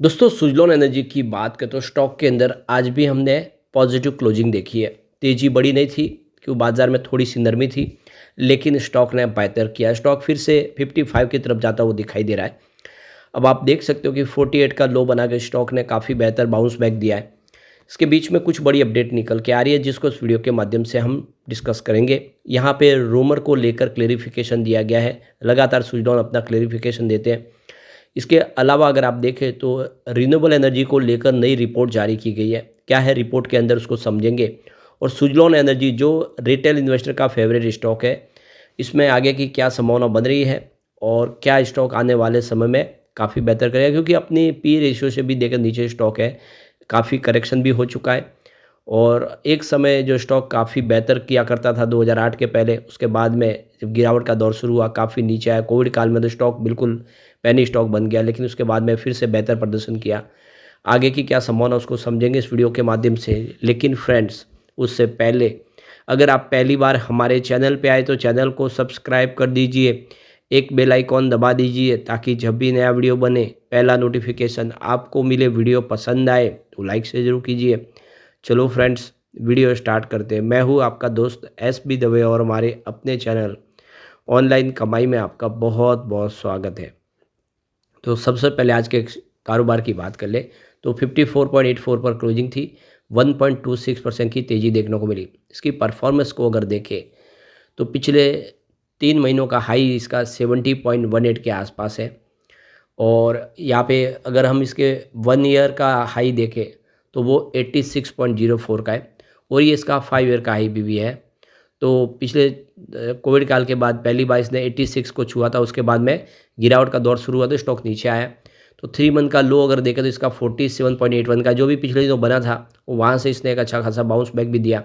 दोस्तों सुजलॉन एनर्जी की बात करें तो स्टॉक के अंदर आज भी हमने पॉजिटिव क्लोजिंग देखी है। तेज़ी बड़ी नहीं थी क्योंकि बाजार में थोड़ी सी नरमी थी, लेकिन स्टॉक ने बेहतर किया। स्टॉक फिर से 55 की तरफ जाता हुआ दिखाई दे रहा है। अब आप देख सकते हो कि 48 का लो बना के स्टॉक ने काफ़ी बेहतर बाउंस बैक दिया है। इसके बीच में कुछ बड़ी अपडेट निकल के आ रही है जिसको इस वीडियो के माध्यम से हम डिस्कस करेंगे। यहाँ पे रूमर को लेकर क्लेरिफिकेशन दिया गया है। लगातार सुजलॉन अपना क्लेरिफिकेशन देते हैं। इसके अलावा अगर आप देखें तो रिन्यूएबल एनर्जी को लेकर नई रिपोर्ट जारी की गई है। क्या है रिपोर्ट के अंदर उसको समझेंगे। और सुजलॉन एनर्जी जो रिटेल इन्वेस्टर का फेवरेट स्टॉक है, इसमें आगे की क्या संभावना बन रही है और क्या स्टॉक आने वाले समय में काफ़ी बेहतर करेगा, क्योंकि अपनी पी रेशियो से भी देखकर नीचे स्टॉक है, काफ़ी करेक्शन भी हो चुका है। और एक समय जो स्टॉक काफ़ी बेहतर किया करता था 2008 के पहले, उसके बाद में जब गिरावट का दौर शुरू हुआ काफ़ी नीचे आया। कोविड काल में तो स्टॉक बिल्कुल पेनी स्टॉक बन गया, लेकिन उसके बाद में फिर से बेहतर प्रदर्शन किया। आगे की क्या संभावना उसको समझेंगे इस वीडियो के माध्यम से। लेकिन फ्रेंड्स, उससे पहले अगर आप पहली बार हमारे चैनल पे आए तो चैनल को सब्सक्राइब कर दीजिए, एक बेल आइकॉन दबा दीजिए ताकि जब भी नया वीडियो बने पहला नोटिफिकेशन आपको मिले। वीडियो पसंद आए तो लाइक से ज़रूर कीजिए। चलो फ्रेंड्स, वीडियो स्टार्ट करते हैं। मैं हूँ आपका दोस्त SB दवे और हमारे अपने चैनल ऑनलाइन कमाई में आपका बहुत बहुत स्वागत है। तो सबसे पहले आज के कारोबार की बात कर ले तो 54.84 पर क्लोजिंग थी। 1.26% की तेज़ी देखने को मिली। इसकी परफॉर्मेंस को अगर देखें तो पिछले 3 महीनों का हाई इसका 70.18 के आसपास है। और यहाँ पे अगर हम इसके 1 ईयर का हाई देखें तो वो 86.04 का है। और ये इसका 5 ईयर का हाई भी है। तो पिछले कोविड काल के बाद पहली बार इसने 86 को छुआ था, उसके बाद में गिरावट का दौर शुरू हुआ तो स्टॉक नीचे आया। तो 3 मंथ का लो अगर देखें तो इसका 47.81 का जो भी पिछले दिनों बना था वहाँ से इसने एक अच्छा खासा बाउंस बैक भी दिया।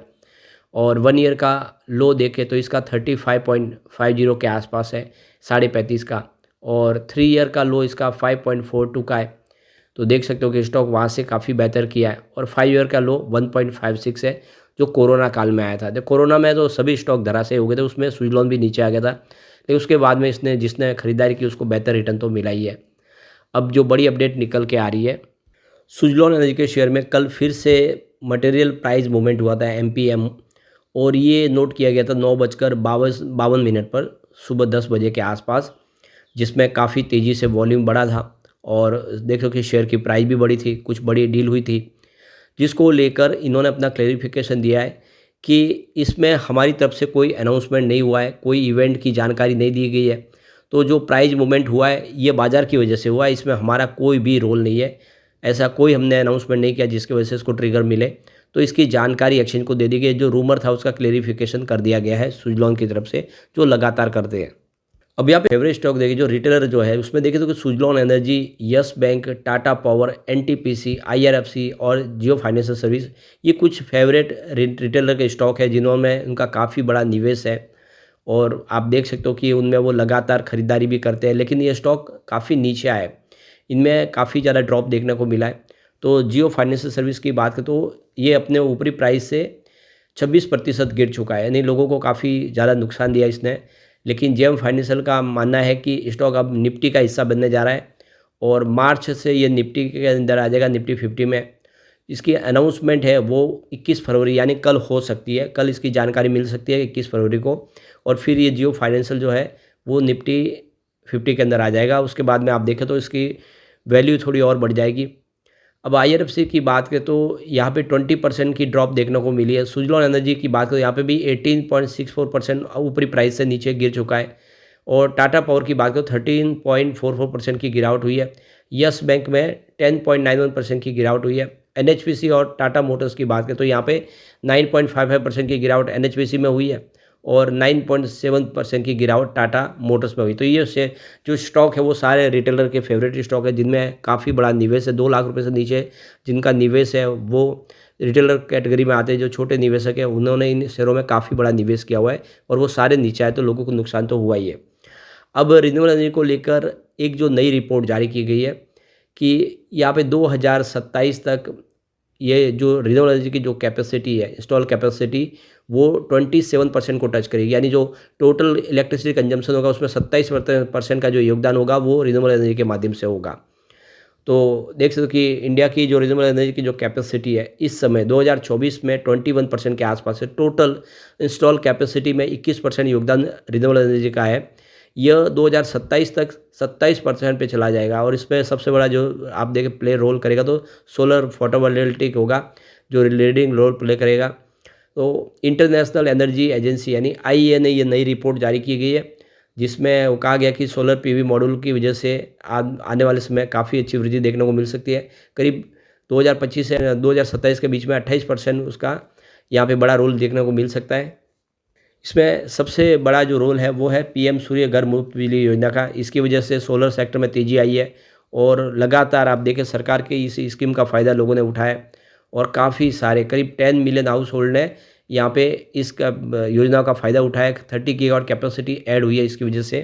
और 1 ईयर का लो देखें तो इसका 35.50 के आसपास है, 35.5 का। और 3 ईयर का लो इसका 5.42 का है। तो देख सकते हो कि स्टॉक वहाँ से काफ़ी बेहतर किया है। और 5 ईयर का लो 1.56 है, जो कोरोना काल में आया था। जब कोरोना में तो सभी स्टॉक धराशायी हो गए थे, उसमें सुजलॉन भी नीचे आ गया था, लेकिन उसके बाद में इसने जिसने खरीदारी की उसको बेहतर रिटर्न तो मिला ही है। अब जो बड़ी अपडेट निकल के आ रही है, सुजलॉन एनर्जी के शेयर में कल फिर से मटेरियल प्राइस मूवमेंट हुआ था MPM। और ये नोट किया गया था 9:52 पर सुबह 10 बजे के आसपास, जिसमें काफ़ी तेज़ी से वॉल्यूम बढ़ा था। और देखो कि शेयर की प्राइस भी बढ़ी थी, कुछ बड़ी डील हुई थी, जिसको लेकर इन्होंने अपना क्लेरिफिकेशन दिया है कि इसमें हमारी तरफ से कोई अनाउंसमेंट नहीं हुआ है, कोई इवेंट की जानकारी नहीं दी गई है। तो जो प्राइस मूवमेंट हुआ है ये बाज़ार की वजह से हुआ है, इसमें हमारा कोई भी रोल नहीं है। ऐसा कोई हमने अनाउंसमेंट नहीं किया जिसकी वजह से इसको ट्रिगर मिले। तो इसकी जानकारी एक्सचेंज को दे दी गई। जो रूमर था उसका क्लेरिफिकेशन कर दिया गया है सुजलॉन की तरफ से, जो लगातार करते हैं। अब यहाँ पे फेवरेट स्टॉक देखिए, जो रिटेलर जो है उसमें देखिए तो Suzlon energy, yes bank, Tata power, NTPC, IRFC और जियो फाइनेंशियल सर्विस, ये कुछ फेवरेट रिटेलर के स्टॉक है जिन्होंने उनका काफ़ी बड़ा निवेश है। और आप देख सकते हो कि उनमें वो लगातार खरीदारी भी करते हैं, लेकिन ये स्टॉक काफ़ी नीचे आए, इनमें काफ़ी ज़्यादा ड्रॉप देखने को मिला है। तो जियो फाइनेंशियल सर्विस की बात करें तो ये अपने ऊपरी प्राइस से 26% गिर चुका है, यानी लोगों को काफ़ी ज़्यादा नुकसान दिया इसने। लेकिन जेम फाइनेंशियल का मानना है कि स्टॉक अब निफ्टी का हिस्सा बनने जा रहा है और मार्च से ये निफ्टी के अंदर आ जाएगा, निफ्टी 50 में। इसकी अनाउंसमेंट है वो 21 फरवरी यानी कल हो सकती है, कल इसकी जानकारी मिल सकती है 21 फरवरी को। और फिर ये जियो फाइनेंशियल जो है वो निफ्टी 50 के अंदर आ जाएगा। उसके बाद में आप देखें तो इसकी वैल्यू थोड़ी और बढ़ जाएगी। अब IRFC की बात करें तो यहाँ पे 20% की ड्रॉप देखने को मिली है। सुजलॉन एनर्जी की बात करें यहाँ पे भी 18.64% ऊपरी प्राइस से नीचे गिर चुका है। और टाटा पावर की बात करें 13.44% की गिरावट हुई है। यस बैंक में 10.91% की गिरावट हुई है। NHPC और टाटा मोटर्स की बात करें तो यहाँ पे 9.55% की गिरावट NHPC में हुई है और 9.7% की गिरावट टाटा मोटर्स में हुई। तो ये से जो स्टॉक है वो सारे रिटेलर के फेवरेट स्टॉक है जिनमें काफ़ी बड़ा निवेश है। 2 लाख रुपए से नीचे जिनका निवेश है वो रिटेलर कैटेगरी में आते हैं। जो छोटे निवेशक है उन्होंने इन शेयरों में काफ़ी बड़ा निवेश किया हुआ है और वो सारे नीचे आए तो लोगों को नुकसान तो हुआ ही है। अब रिन्यूएबल एनर्जी को लेकर एक जो नई रिपोर्ट जारी की गई है कि यहाँ पे 2027 तक ये जो रिन्यूएबल एनर्जी की जो कैपेसिटी है, इंस्टॉल कैपेसिटी, वो 27% को टच करेगी। यानी जो टोटल इलेक्ट्रिसिटी कंजम्पशन होगा उसमें 27% का जो योगदान होगा वो रिन्यूएबल एनर्जी के माध्यम से होगा। तो देख सकते हो कि इंडिया की जो रिन्यूएबल एनर्जी की जो कैपेसिटी है इस समय 2024 में 21% के आसपास है। टोटल इंस्टॉल कैपेसिटी में 21% योगदान रिन्यूएबल एनर्जी का है। यह 2027 तक 27% पे चला जाएगा और इसमें सबसे बड़ा जो आप देखें प्ले रोल करेगा तो सोलर फोटोवोल्टिक होगा, जो लीडिंग रोल प्ले करेगा। तो इंटरनेशनल एनर्जी एजेंसी यानी आईईए ने ये नई रिपोर्ट जारी की गई है, जिसमें वो कहा गया कि सोलर पीवी मॉड्यूल की वजह से आने वाले समय काफ़ी अच्छी वृद्धि देखने को मिल सकती है। करीब 2025 से 2027 के बीच में 28% उसका यहाँ पे बड़ा रोल देखने को मिल सकता है। इसमें सबसे बड़ा जो रोल है वो है पीएम सूर्य घर मुफ्त बिजली योजना का। इसकी वजह से सोलर सेक्टर में तेज़ी आई है और लगातार आप देखें सरकार के इस स्कीम का फ़ायदा लोगों ने उठाया और काफ़ी सारे करीब 10 मिलियन हाउस होल्ड ने यहाँ पे इसका योजना का फ़ायदा उठाया। 30 गीगावाट कैपेसिटी ऐड हुई है इसकी वजह से।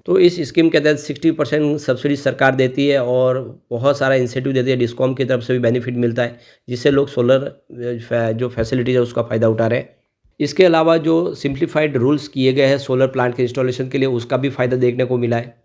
तो इस स्कीम के तहत 60% सब्सिडी सरकार देती है और बहुत सारा इंसेंटिव देती है, डिस्कॉम की तरफ से भी बेनिफिट मिलता है, जिससे लोग सोलर जो फैसिलिटीज़ है उसका फ़ायदा उठा रहे हैं। इसके अलावा जो सिंप्लीफाइड रूल्स किए गए हैं सोलर प्लांट के इंस्टॉलेशन के लिए, उसका भी फ़ायदा देखने को मिला है।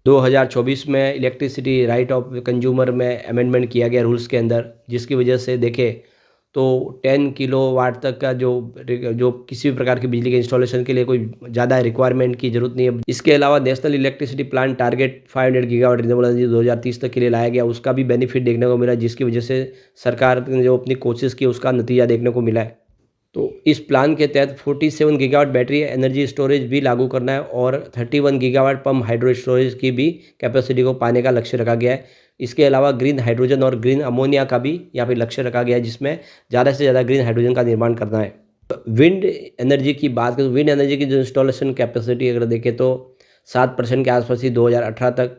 2024 में इलेक्ट्रिसिटी राइट ऑफ कंज्यूमर में अमेंडमेंट किया गया रूल्स के अंदर, जिसकी वजह से देखें तो 10 किलोवाट तक का जो किसी भी प्रकार की बिजली के इंस्टॉलेशन के लिए कोई ज़्यादा रिक्वायरमेंट की ज़रूरत नहीं है। इसके अलावा national electricity plan target 500 gigawatt renewable energy 2030 तक के लिए लाया गया, उसका भी बेनिफिट देखने को मिला, जिसकी वजह से सरकार ने जो अपनी कोशिश की उसका नतीजा देखने को मिला है। तो इस प्लान के तहत 47 गीगावाट बैटरी एनर्जी स्टोरेज भी लागू करना है और 31 गीगावाट पम्प हाइड्रो स्टोरेज की भी कैपेसिटी को पाने का लक्ष्य रखा गया है। इसके अलावा ग्रीन हाइड्रोजन और ग्रीन अमोनिया का भी यहाँ पे लक्ष्य रखा गया है, जिसमें ज़्यादा से ज़्यादा ग्रीन हाइड्रोजन का निर्माण करना है। विंड एनर्जी की बात करें तो विंड एनर्जी की जो इंस्टॉलेशन कैपेसिटी अगर देखें तो 7% के आसपास ही 2018 तक,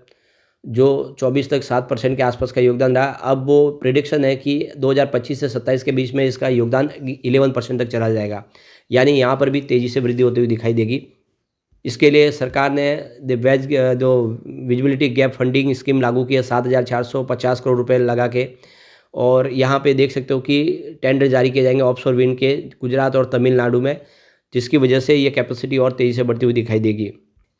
जो 24 तक 7% के आसपास का योगदान रहा। अब वो प्रिडिक्शन है कि 2025 से 27 के बीच में इसका योगदान 11% तक चला जाएगा, यानी यहाँ पर भी तेज़ी से वृद्धि होती हुई दिखाई देगी। इसके लिए सरकार ने जो विजिबिलिटी गैप फंडिंग स्कीम लागू की है 7,450 करोड़ रुपए लगा के, और यहाँ पे देख सकते हो कि टेंडर जारी किए जाएंगे ऑफशोर विंड के गुजरात और तमिलनाडु में, जिसकी वजह से ये कैपेसिटी और तेज़ी से बढ़ती हुई दिखाई देगी।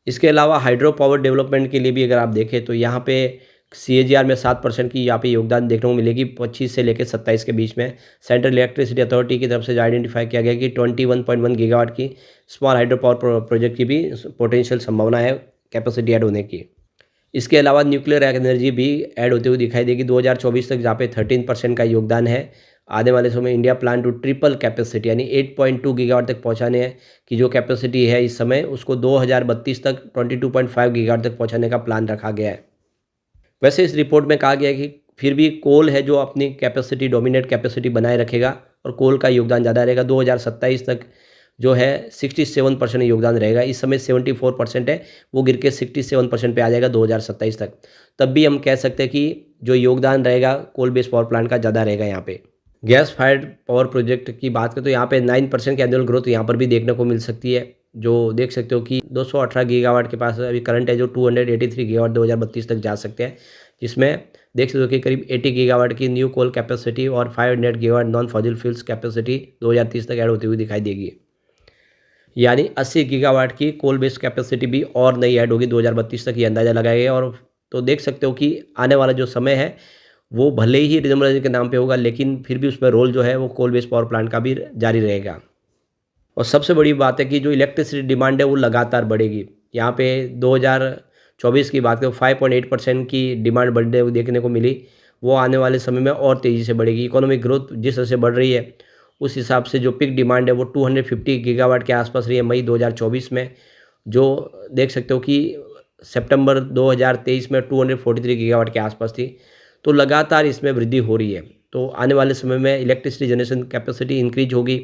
इसके अलावा हाइड्रो पावर डेवलपमेंट के लिए भी अगर आप देखें तो यहाँ पे सीएजीआर में 7% की यहाँ पे योगदान देखने को मिलेगी 25 से लेकर 27 के बीच में। सेंट्रल इलेक्ट्रिसिटी अथॉरिटी की तरफ से आइडेंटिफाई किया गया कि 21.1 गीगावाट की स्मॉल हाइड्रो पावर प्रोजेक्ट की भी पोटेंशियल संभावना है कैपेसिटी ऐड होने की। इसके अलावा न्यूक्लियर एनर्जी भी ऐड होते हुए दिखाई देगी 2024 तक, जहाँ पे 13% का योगदान है। आने वाले समय में India plan to triple capacity यानी 8.2 गीगावाट तक पहुंचाने की जो कैपेसिटी है इस समय, उसको 2032 तक 22.5 गीगावाट तक पहुंचाने का प्लान रखा गया है। वैसे इस रिपोर्ट में कहा गया है कि फिर भी कोल है जो अपनी कैपेसिटी डोमिनेट कैपेसिटी बनाए रखेगा और कोल का योगदान ज़्यादा रहेगा। 2027 तक जो है 67% योगदान रहेगा। इस समय 74% है, वो गिर के 67% पे आ जाएगा 2027 तक। तब भी हम कह सकते हैं कि जो योगदान रहेगा कोल बेस्ड पावर प्लांट का ज़्यादा रहेगा। यहाँ पे गैस फायर्ड पावर प्रोजेक्ट की बात करें तो यहाँ पे 9% की एनुअल ग्रोथ यहाँ पर भी देखने को मिल सकती है, जो देख सकते हो कि 218 गीगावाट के पास अभी करंट है, जो 283 गीगावाट 2032 तक जा सकते हैं, जिसमें देख सकते हो कि करीब 80 गीगावाट की न्यू कोल कैपेसिटी और 500 gigawatt non fossil fuels capacity 2030 तक ऐड होती हुई दिखाई देगी। यानी 80 गीगावाट की कोल बेस्ड कैपेसिटी भी और नई ऐड होगी 2032 तक, ये अंदाज़ा लगाया गया। और तो देख सकते हो कि आने वाला जो समय है वो भले ही रिन्यूएबल एनर्जी के नाम पे होगा, लेकिन फिर भी उसमें रोल जो है वो कोल बेस्ड पावर प्लांट का भी जारी रहेगा। और सबसे बड़ी बात है कि जो इलेक्ट्रिसिटी डिमांड है वो लगातार बढ़ेगी। यहाँ पे 2024 की बात करें 5.8% की डिमांड बढ़ने देखने को मिली, वो आने वाले समय में और तेज़ी से बढ़ेगी। इकोनॉमिक ग्रोथ जिस तरह से बढ़ रही है उस हिसाब से जो पिक डिमांड है वो 250 गीगावाट के आसपास रही है मई 2024 में, जो देख सकते हो कि सितंबर 2023 में 243 गीगावाट के आसपास थी। तो लगातार इसमें वृद्धि हो रही है। तो आने वाले समय में इलेक्ट्रिसिटी जनरेशन कैपेसिटी इंक्रीज होगी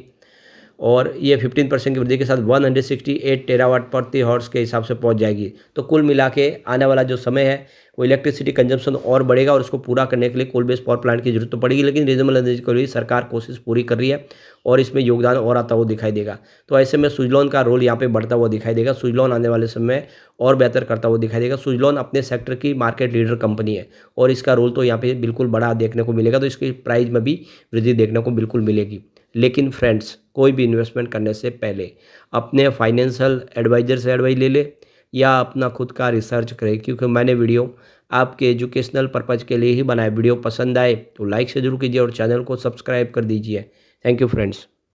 और ये 15% की वृद्धि के साथ 168 टेरावाट प्रति हॉर्स के हिसाब से पहुंच जाएगी। तो कुल मिला के आने वाला जो समय है वो इलेक्ट्रिसिटी कंजम्पशन और बढ़ेगा और उसको पूरा करने के लिए कोल बेस्ड पावर प्लांट की जरूरत तो पड़ेगी, लेकिन रिन्यूएबल एनर्जी के लिए सरकार कोशिश पूरी कर रही है और इसमें योगदान और आता हुआ दिखाई देगा। तो ऐसे में सुजलॉन का रोल यहाँ पे बढ़ता हुआ दिखाई देगा। सुजलॉन आने वाले समय में और बेहतर करता हुआ दिखाई देगा। सुजलॉन अपने सेक्टर की मार्केट लीडर कंपनी है और इसका रोल तो यहाँ पे बिल्कुल बड़ा देखने को मिलेगा। तो इसकी प्राइस में भी वृद्धि देखने को बिल्कुल मिलेगी। लेकिन फ्रेंड्स, कोई भी इन्वेस्टमेंट करने से पहले अपने फाइनेंशियल एडवाइजर से एडवाइस ले ले या अपना खुद का रिसर्च करें, क्योंकि मैंने वीडियो आपके एजुकेशनल पर्पज़ के लिए ही बनाए। वीडियो पसंद आए तो लाइक से जरूर कीजिए और चैनल को सब्सक्राइब कर दीजिए। Thank you friends.